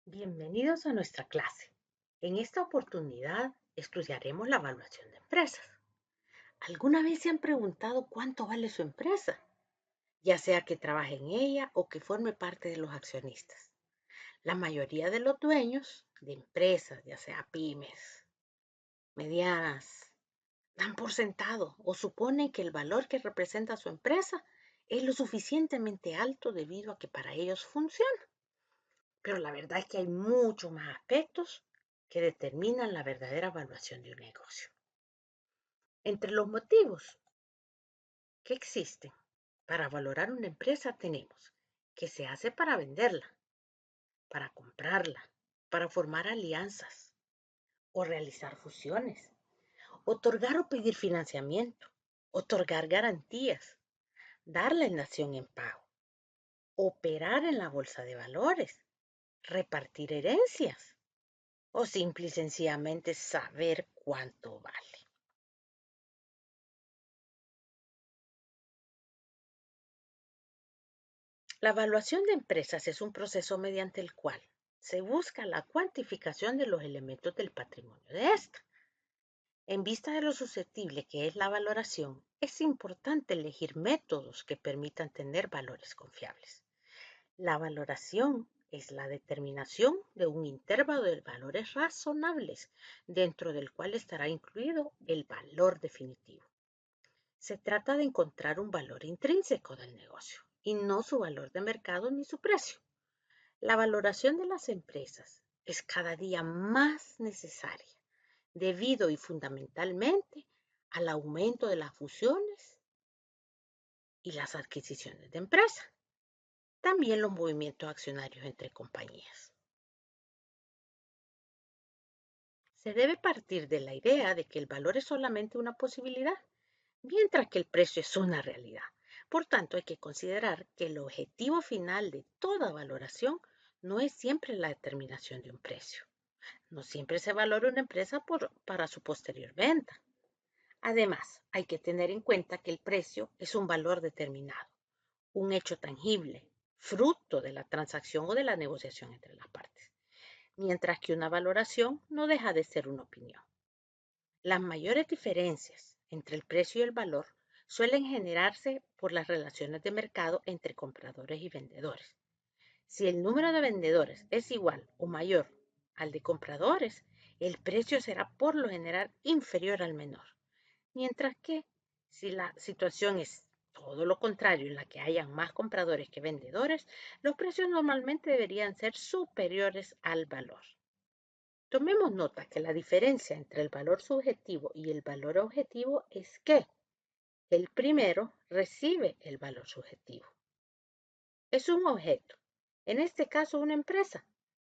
Bienvenidos a nuestra clase. En esta oportunidad estudiaremos la evaluación de empresas. ¿Alguna vez se han preguntado cuánto vale su empresa? Ya sea que trabaje en ella o que forme parte de los accionistas. La mayoría de los dueños de empresas, ya sea pymes, medianas, dan por sentado o suponen que el valor que representa su empresa es lo suficientemente alto debido a que para ellos funciona. Pero la verdad es que hay muchos más aspectos que determinan la verdadera evaluación de un negocio. Entre los motivos que existen para valorar una empresa tenemos que se hace para venderla, para comprarla, para formar alianzas o realizar fusiones, otorgar o pedir financiamiento, otorgar garantías, dar la nación en pago, operar en la bolsa de valores, repartir herencias o simple y sencillamente saber cuánto vale. La evaluación de empresas es un proceso mediante el cual se busca la cuantificación de los elementos del patrimonio de esta. En vista de lo susceptible que es la valoración, es importante elegir métodos que permitan tener valores confiables. La valoración es la determinación de un intervalo de valores razonables, dentro del cual estará incluido el valor definitivo. Se trata de encontrar un valor intrínseco del negocio y no su valor de mercado ni su precio. La valoración de las empresas es cada día más necesaria debido y fundamentalmente al aumento de las fusiones y las adquisiciones de empresas, también los movimientos accionarios entre compañías. Se debe partir de la idea de que el valor es solamente una posibilidad, mientras que el precio es una realidad. Por tanto, hay que considerar que el objetivo final de toda valoración no es siempre la determinación de un precio. No siempre se valora una empresa para su posterior venta. Además, hay que tener en cuenta que el precio es un valor determinado, un hecho tangible, fruto de la transacción o de la negociación entre las partes, mientras que una valoración no deja de ser una opinión. Las mayores diferencias entre el precio y el valor suelen generarse por las relaciones de mercado entre compradores y vendedores. Si el número de vendedores es igual o mayor al de compradores, el precio será por lo general inferior al menor. Mientras que si la situación es todo lo contrario, en la que hayan más compradores que vendedores, los precios normalmente deberían ser superiores al valor. Tomemos nota que la diferencia entre el valor subjetivo y el valor objetivo es que el primero recibe el valor subjetivo. Es un objeto, en este caso una empresa,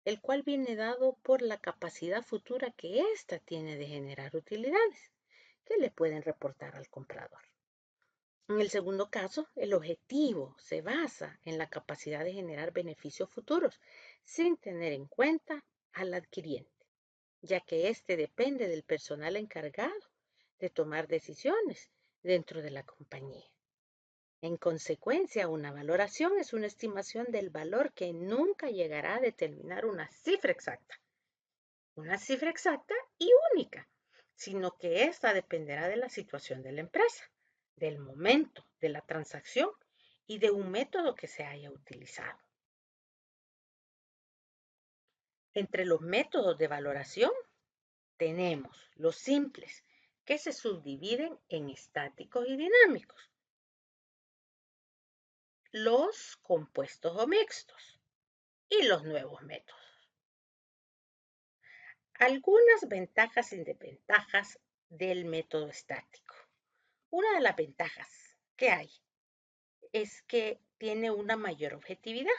el cual viene dado por la capacidad futura que ésta tiene de generar utilidades que le pueden reportar al comprador. En el segundo caso, el objetivo se basa en la capacidad de generar beneficios futuros sin tener en cuenta al adquiriente, ya que éste depende del personal encargado de tomar decisiones dentro de la compañía. En consecuencia, una valoración es una estimación del valor que nunca llegará a determinar una cifra exacta y única, sino que ésta dependerá de la situación de la empresa, del momento, de la transacción y de un método que se haya utilizado. Entre los métodos de valoración tenemos los simples, que se subdividen en estáticos y dinámicos, los compuestos o mixtos y los nuevos métodos. Algunas ventajas y desventajas del método estático. Una de las ventajas que hay es que tiene una mayor objetividad,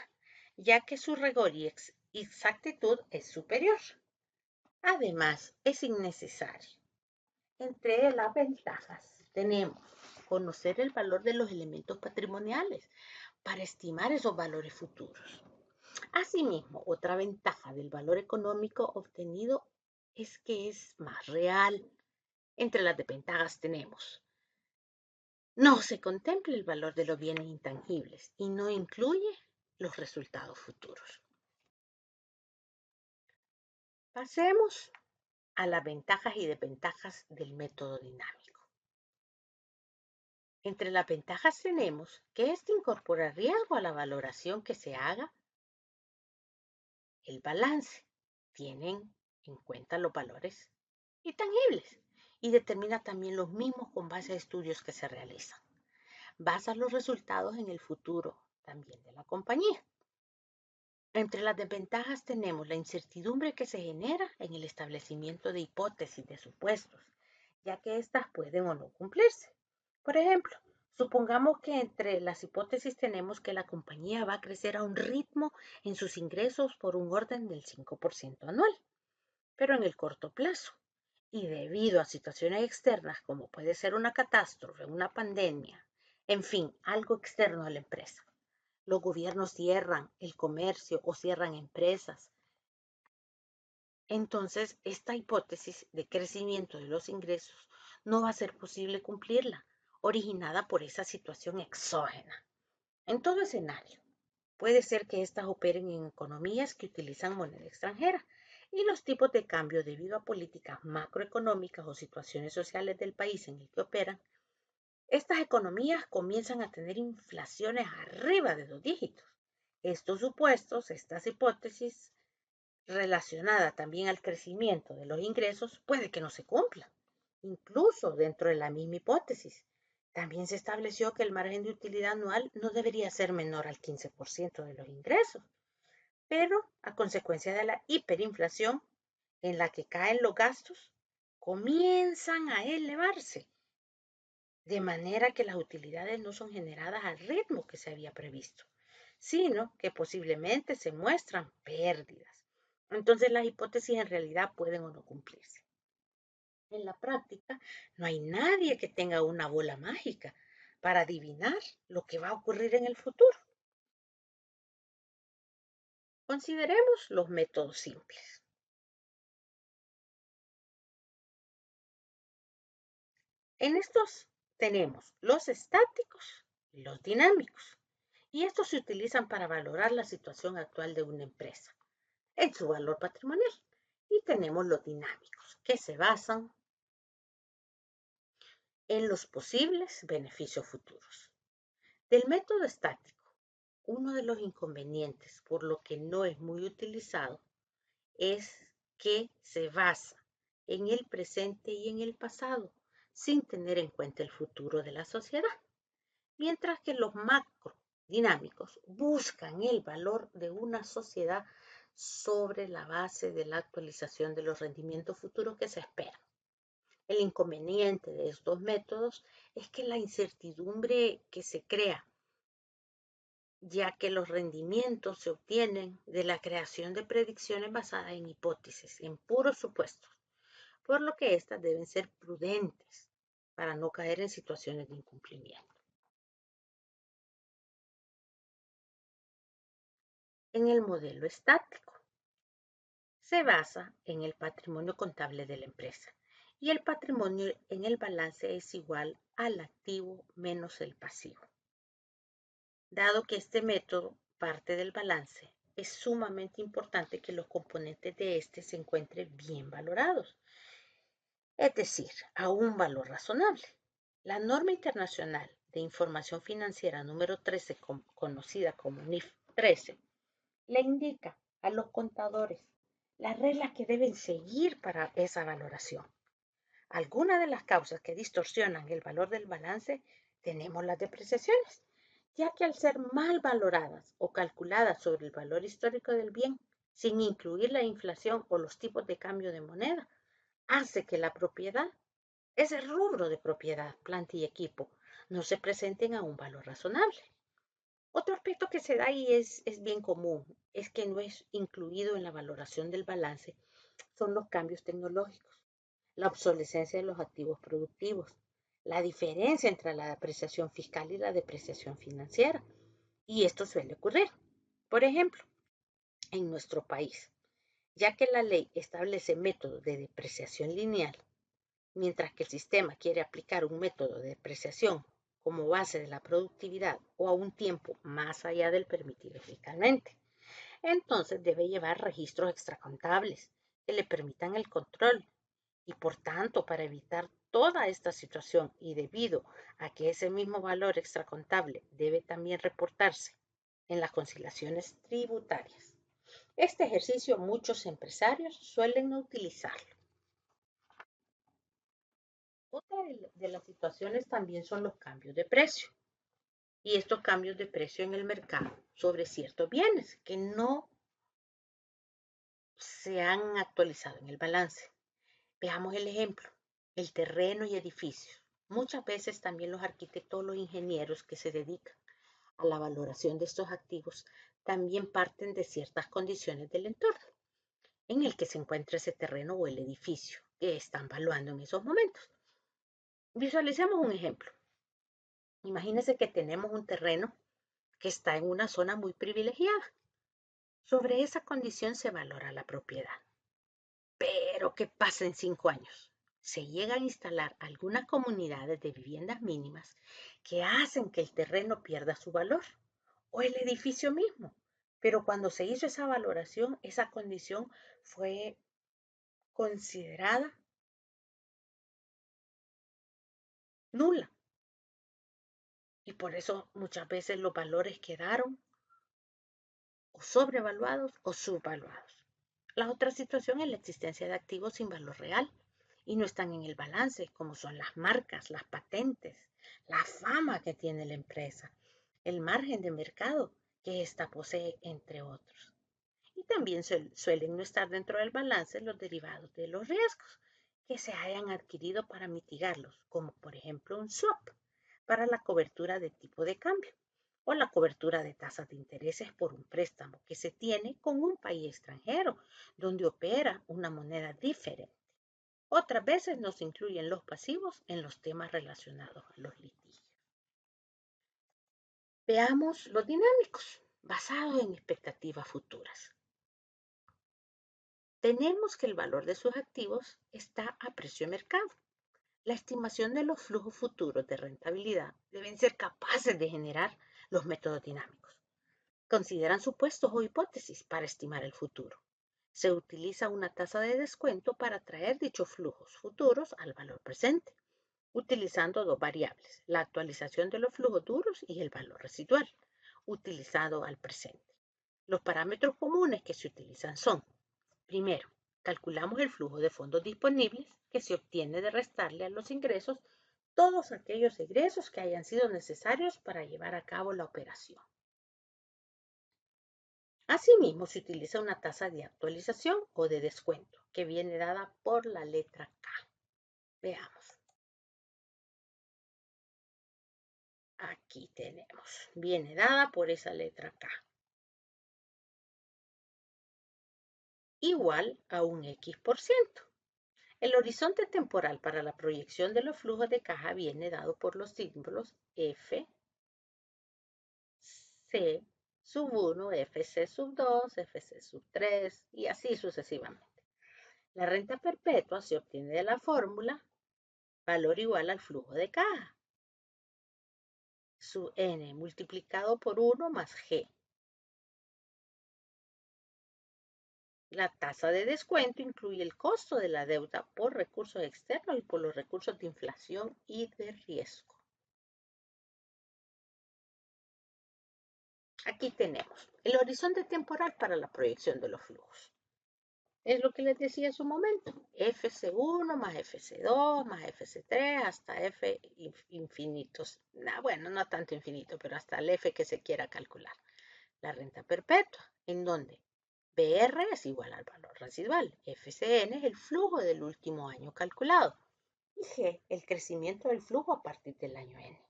ya que su rigor y exactitud es superior. Además, es innecesario. Entre las ventajas tenemos conocer el valor de los elementos patrimoniales para estimar esos valores futuros. Asimismo, otra ventaja del valor económico obtenido es que es más real. Entre las desventajas tenemos: no se contempla el valor de los bienes intangibles y no incluye los resultados futuros. Pasemos a las ventajas y desventajas del método dinámico. Entre las ventajas tenemos que este incorpora riesgo a la valoración que se haga, el balance, tienen en cuenta los valores intangibles y determina también los mismos con base a estudios que se realizan. Basa los resultados en el futuro también de la compañía. Entre las desventajas tenemos la incertidumbre que se genera en el establecimiento de hipótesis de supuestos, ya que éstas pueden o no cumplirse. Por ejemplo, supongamos que entre las hipótesis tenemos que la compañía va a crecer a un ritmo en sus ingresos por un orden del 5% anual, pero en el corto plazo. Y debido a situaciones externas como puede ser una catástrofe, una pandemia, en fin, algo externo a la empresa. Los gobiernos cierran el comercio o cierran empresas. Entonces, esta hipótesis de crecimiento de los ingresos no va a ser posible cumplirla, originada por esa situación exógena. En todo escenario, puede ser que éstas operen en economías que utilizan moneda extranjera y los tipos de cambio debido a políticas macroeconómicas o situaciones sociales del país en el que operan. Estas economías comienzan a tener inflaciones arriba de 2 dígitos. Estos supuestos, estas hipótesis relacionadas también al crecimiento de los ingresos, puede que no se cumplan. Incluso dentro de la misma hipótesis, también se estableció que el margen de utilidad anual no debería ser menor al 15% de los ingresos, pero a consecuencia de la hiperinflación en la que caen los gastos, comienzan a elevarse, de manera que las utilidades no son generadas al ritmo que se había previsto, sino que posiblemente se muestran pérdidas. Entonces las hipótesis en realidad pueden o no cumplirse. En la práctica, no hay nadie que tenga una bola mágica para adivinar lo que va a ocurrir en el futuro. Consideremos los métodos simples. En estos tenemos los estáticos y los dinámicos, y estos se utilizan para valorar la situación actual de una empresa en su valor patrimonial. Y tenemos los dinámicos, que se basan en los posibles beneficios futuros. Del método estático, uno de los inconvenientes por lo que no es muy utilizado es que se basa en el presente y en el pasado, sin tener en cuenta el futuro de la sociedad, mientras que los macrodinámicos buscan el valor de una sociedad sobre la base de la actualización de los rendimientos futuros que se esperan. El inconveniente de estos métodos es que la incertidumbre que se crea, ya que los rendimientos se obtienen de la creación de predicciones basadas en hipótesis, en puros supuestos, por lo que éstas deben ser prudentes para no caer en situaciones de incumplimiento. En el modelo estático, se basa en el patrimonio contable de la empresa y el patrimonio en el balance es igual al activo menos el pasivo. Dado que este método parte del balance, es sumamente importante que los componentes de este se encuentren bien valorados, es decir, a un valor razonable. La norma internacional de información financiera número 13, conocida como NIF 13, le indica a los contadores las reglas que deben seguir para esa valoración. Algunas de las causas que distorsionan el valor del balance tenemos las depreciaciones, ya que al ser mal valoradas o calculadas sobre el valor histórico del bien, sin incluir la inflación o los tipos de cambio de moneda, hace que la propiedad, ese rubro de propiedad, planta y equipo, no se presenten a un valor razonable. Otro aspecto que se da y es bien común, es que no es incluido en la valoración del balance, son los cambios tecnológicos, la obsolescencia de los activos productivos, la diferencia entre la depreciación fiscal y la depreciación financiera. Y esto suele ocurrir. Por ejemplo, en nuestro país, ya que la ley establece métodos de depreciación lineal, mientras que el sistema quiere aplicar un método de depreciación como base de la productividad o a un tiempo más allá del permitido fiscalmente. Entonces debe llevar registros extracontables que le permitan el control. Y por tanto, para evitar toda esta situación y debido a que ese mismo valor extracontable debe también reportarse en las conciliaciones tributarias. Este ejercicio muchos empresarios suelen no utilizarlo. Otra de las situaciones también son los cambios de precio. Y estos cambios de precio en el mercado sobre ciertos bienes que no se han actualizado en el balance. Veamos el ejemplo, el terreno y edificios. Muchas veces también los arquitectos o los ingenieros que se dedican a la valoración de estos activos también parten de ciertas condiciones del entorno en el que se encuentra ese terreno o el edificio que están valuando en esos momentos. Visualicemos un ejemplo. Imagínense que tenemos un terreno que está en una zona muy privilegiada. Sobre esa condición se valora la propiedad. Pero ¿qué pasa en 5 años? Se llegan a instalar algunas comunidades de viviendas mínimas que hacen que el terreno pierda su valor o el edificio mismo. Pero cuando se hizo esa valoración, esa condición fue considerada nula. Y por eso muchas veces los valores quedaron o sobrevaluados o subvaluados. La otra situación es la existencia de activos sin valor real y no están en el balance, como son las marcas, las patentes, la fama que tiene la empresa, el margen de mercado que ésta posee, entre otros. Y también suelen no estar dentro del balance los derivados de los riesgos que se hayan adquirido para mitigarlos, como por ejemplo un swap para la cobertura de tipo de cambio o la cobertura de tasas de intereses por un préstamo que se tiene con un país extranjero donde opera una moneda diferente. Otras veces no se incluyen los pasivos en los temas relacionados a los litigios. Veamos los dinámicos, basados en expectativas futuras. Tenemos que el valor de sus activos está a precio de mercado. La estimación de los flujos futuros de rentabilidad deben ser capaces de generar los métodos dinámicos. Consideran supuestos o hipótesis para estimar el futuro. Se utiliza una tasa de descuento para traer dichos flujos futuros al valor presente, utilizando dos variables, la actualización de los flujos duros y el valor residual, utilizado al presente. Los parámetros comunes que se utilizan son, primero, calculamos el flujo de fondos disponibles que se obtiene de restarle a los ingresos todos aquellos egresos que hayan sido necesarios para llevar a cabo la operación. Asimismo, se utiliza una tasa de actualización o de descuento que viene dada por la letra K. Veamos. Aquí tenemos. Viene dada por esa letra K. Igual a un X%. El horizonte temporal para la proyección de los flujos de caja viene dado por los símbolos F, C sub 1, FC sub 2, FC sub 3 y así sucesivamente. La renta perpetua se obtiene de la fórmula valor igual al flujo de caja, sub n multiplicado por 1 más g. La tasa de descuento incluye el costo de la deuda por recursos externos y por los recursos de inflación y de riesgo. Aquí tenemos el horizonte temporal para la proyección de los flujos. Es lo que les decía en su momento, FC1 más FC2 más FC3 hasta F infinitos. Bueno, no tanto infinito, pero hasta el F que se quiera calcular. La renta perpetua, en donde BR es igual al valor residual, FCN es el flujo del último año calculado y G el crecimiento del flujo a partir del año N.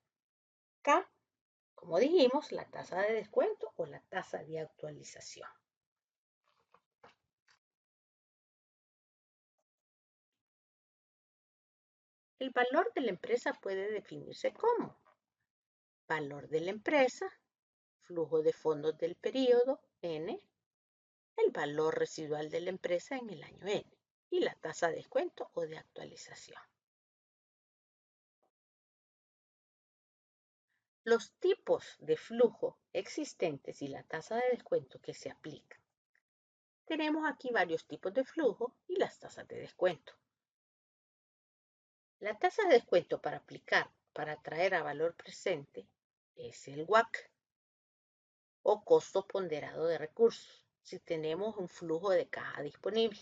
K, como dijimos, la tasa de descuento o la tasa de actualización. El valor de la empresa puede definirse como valor de la empresa, flujo de fondos del periodo N, el valor residual de la empresa en el año N y la tasa de descuento o de actualización. Los tipos de flujo existentes y la tasa de descuento que se aplican. Tenemos aquí varios tipos de flujo y las tasas de descuento. La tasa de descuento para aplicar para traer a valor presente es el WAC o costo ponderado de recursos, si tenemos un flujo de caja disponible.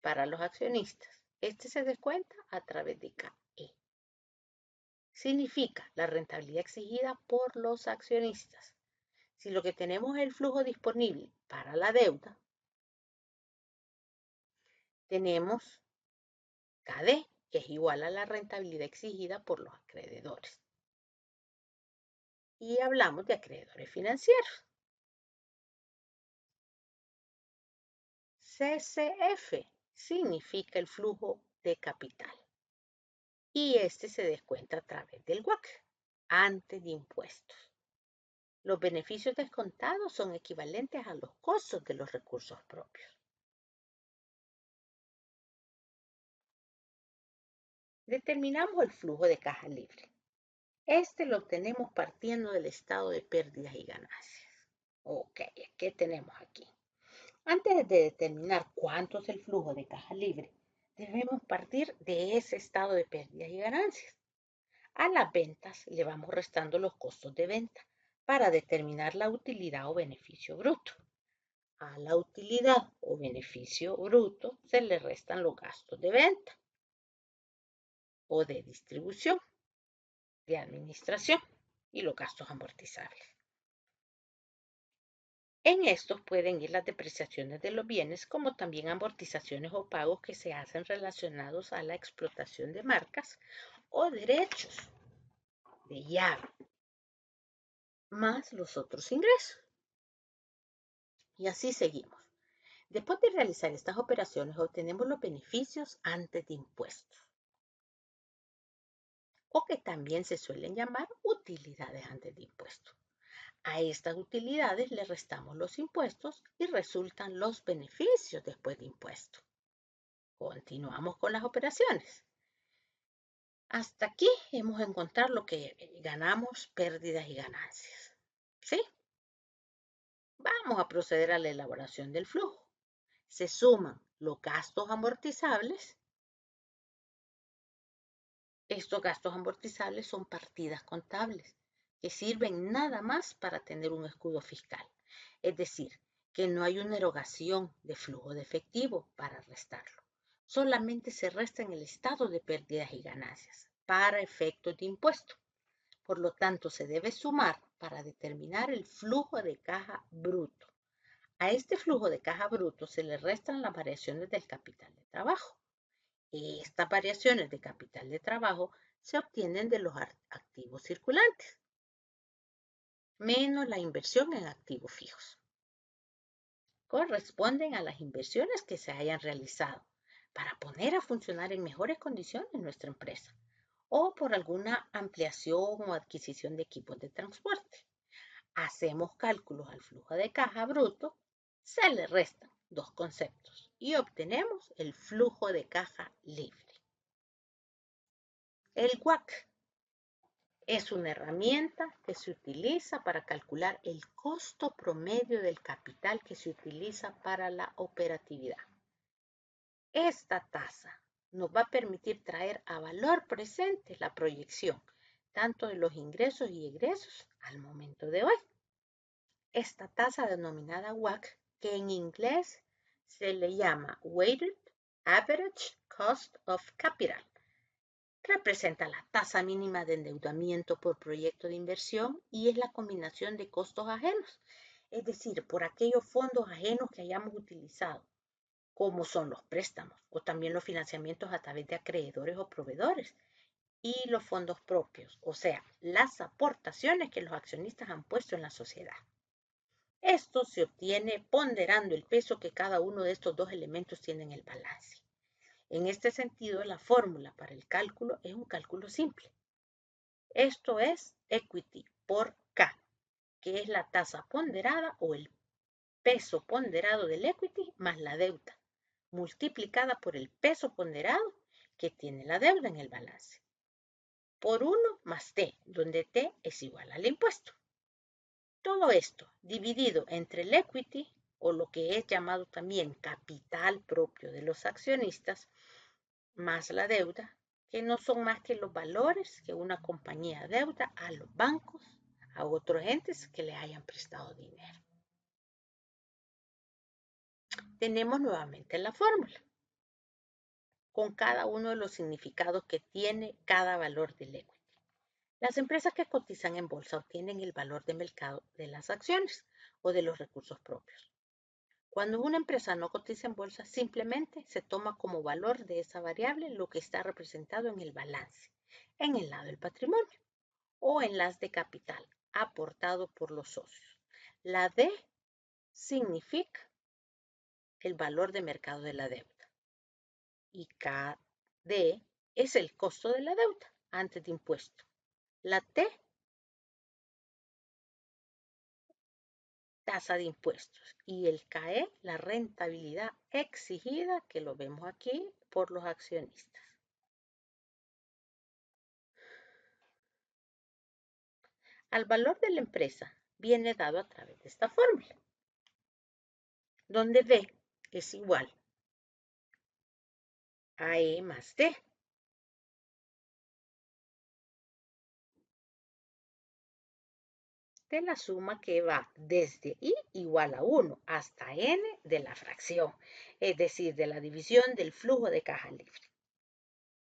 Para los accionistas, este se descuenta a través de KE. Significa la rentabilidad exigida por los accionistas. Si lo que tenemos es el flujo disponible para la deuda, tenemos KD, que es igual a la rentabilidad exigida por los acreedores. Y hablamos de acreedores financieros. CCF significa el flujo de capital. Y este se descuenta a través del WAC, antes de impuestos. Los beneficios descontados son equivalentes a los costos de los recursos propios. Determinamos el flujo de caja libre. Este lo obtenemos partiendo del estado de pérdidas y ganancias. Ok, ¿qué tenemos aquí? Antes de determinar cuánto es el flujo de caja libre, debemos partir de ese estado de pérdidas y ganancias. A las ventas le vamos restando los costos de venta para determinar la utilidad o beneficio bruto. A la utilidad o beneficio bruto se le restan los gastos de venta o de distribución, de administración y los gastos amortizables. En estos pueden ir las depreciaciones de los bienes, como también amortizaciones o pagos que se hacen relacionados a la explotación de marcas o derechos de llave, más los otros ingresos. Y así seguimos. Después de realizar estas operaciones, obtenemos los beneficios antes de impuestos, o que también se suelen llamar utilidades antes de impuestos. A estas utilidades le restamos los impuestos y resultan los beneficios después de impuestos. Continuamos con las operaciones. Hasta aquí hemos encontrado lo que ganamos, pérdidas y ganancias. ¿Sí? Vamos a proceder a la elaboración del flujo. Se suman los gastos amortizables. Estos gastos amortizables son partidas contables que sirven nada más para tener un escudo fiscal. Es decir, que no hay una erogación de flujo de efectivo para restarlo. Solamente se resta en el estado de pérdidas y ganancias para efectos de impuesto. Por lo tanto, se debe sumar para determinar el flujo de caja bruto. A este flujo de caja bruto se le restan las variaciones del capital de trabajo. Estas variaciones de capital de trabajo se obtienen de los activos circulantes, menos la inversión en activos fijos. Corresponden a las inversiones que se hayan realizado para poner a funcionar en mejores condiciones nuestra empresa o por alguna ampliación o adquisición de equipos de transporte. Hacemos cálculos al flujo de caja bruto, se le restan dos conceptos y obtenemos el flujo de caja libre. El WAC es una herramienta que se utiliza para calcular el costo promedio del capital que se utiliza para la operatividad. Esta tasa nos va a permitir traer a valor presente la proyección tanto de los ingresos y egresos al momento de hoy. Esta tasa denominada WAC, que en inglés se le llama Weighted Average Cost of Capital, representa la tasa mínima de endeudamiento por proyecto de inversión y es la combinación de costos ajenos, es decir, por aquellos fondos ajenos que hayamos utilizado, como son los préstamos o también los financiamientos a través de acreedores o proveedores, y los fondos propios, o sea, las aportaciones que los accionistas han puesto en la sociedad. Esto se obtiene ponderando el peso que cada uno de estos dos elementos tiene en el balance. En este sentido, la fórmula para el cálculo es un cálculo simple. Esto es equity por K, que es la tasa ponderada o el peso ponderado del equity más la deuda, multiplicada por el peso ponderado que tiene la deuda en el balance, por 1 más T, donde T es igual al impuesto. Todo esto dividido entre el equity o lo que es llamado también capital propio de los accionistas, más la deuda, que no son más que los valores que una compañía deuda a los bancos, a otros entes que le hayan prestado dinero. Tenemos nuevamente la fórmula, con cada uno de los significados que tiene cada valor del equity. Las empresas que cotizan en bolsa obtienen el valor de mercado de las acciones o de los recursos propios. Cuando una empresa no cotiza en bolsa, simplemente se toma como valor de esa variable lo que está representado en el balance, en el lado del patrimonio o en las de capital aportado por los socios. La D significa el valor de mercado de la deuda y KD es el costo de la deuda antes de impuesto. La T, tasa de impuestos, y el KE, la rentabilidad exigida, que lo vemos aquí por los accionistas. Al valor de la empresa viene dado a través de esta fórmula, donde B es igual a E más D. De la suma que va desde I igual a 1 hasta N de la fracción, es decir, de la división del flujo de caja libre.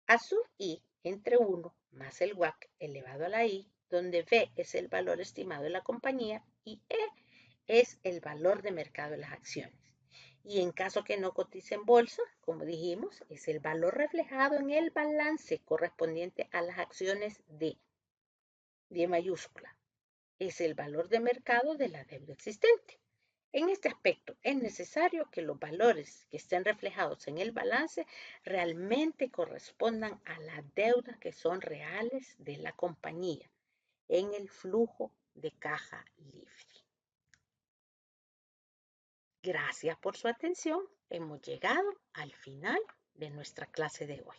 A sub I entre 1 más el WACC elevado a la I, donde B es el valor estimado de la compañía y E es el valor de mercado de las acciones. Y en caso que no cotice en bolsa, como dijimos, es el valor reflejado en el balance correspondiente a las acciones de mayúscula. Es el valor de mercado de la deuda existente. En este aspecto es necesario que los valores que estén reflejados en el balance realmente correspondan a la deuda que son reales de la compañía en el flujo de caja libre. Gracias por su atención. Hemos llegado al final de nuestra clase de hoy.